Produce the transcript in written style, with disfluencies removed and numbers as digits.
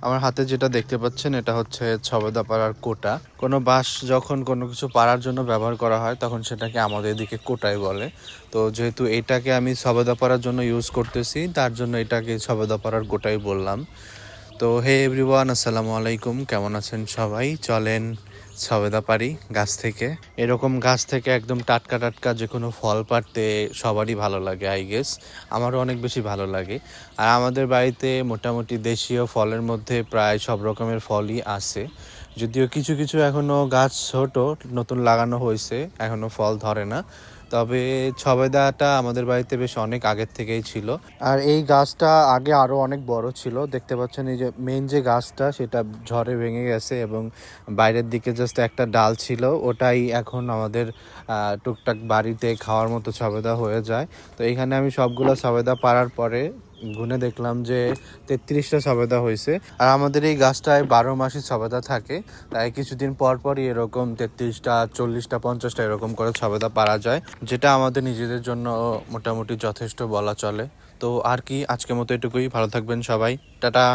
আমার হাতে যেটা দেখতে পাচ্ছেন এটা হচ্ছে ছবেদা পাড়ার কোটা। কোনো বাঁশ যখন কোনো কিছু পাড়ার জন্য ব্যবহার করা হয় তখন সেটাকে আমাদের এদিকে কোটাই বলে। তো যেহেতু এটাকে আমি ছবেদা পাড়ার জন্য ইউজ করতেছি, তার জন্য এটাকে ছবেদা পাড়ার কোটাই বললাম। তো হে এভরিওয়ান, আসসালামু আলাইকুম, কেমন আছেন সবাই? চলেন ছবেদা পারি গাছ থেকে। এরকম গাছ থেকে একদম টাটকা টাটকা যে কোনো ফল পাড়তে সবারই ভালো লাগে, আই গেস। আমারও অনেক বেশি ভালো লাগে। আর আমাদের বাড়িতে মোটামুটি দেশীয় ফলের মধ্যে প্রায় সব রকমের ফলই আছে। যদিও কিছু কিছু এখনও গাছ ছোট, নতুন লাগানো হয়েছে, এখনও ফল ধরে না। তবে ছবেদাটা আমাদের বাড়িতে বেশ অনেক আগের থেকেই ছিল। আর এই গাছটা আগে আরও অনেক বড় ছিল, দেখতে পাচ্ছেন এই যে মেন যে গাছটা সেটা ঝড়ে ভেঙে গেছে এবং বাইরের দিকে জাস্ট একটা ডাল ছিল, ওটাই এখন আমাদের টুকটাক বাড়িতে খাওয়ার মতো ছবেদা হয়ে যায়। তো এখানে আমি সবগুলো ছবেদা পাড়ার পরে গুনে দেখলাম যে 33টা ছবেদা হয়েছে। আর আমাদের এই গাছটায় 12 মাসই ছবেদা থাকে, তাই কিছুদিন পর পরই এরকম 33টা, 40টা, 50টা এরকম করে ছবেদা পাড়া যায়, যেটা আমাদের নিজেদের জন্য মোটামুটি যথেষ্ট বলা চলে। তো আর কি, আজকের মতো এটুকুই। ভালো থাকবেন সবাই, টাটা।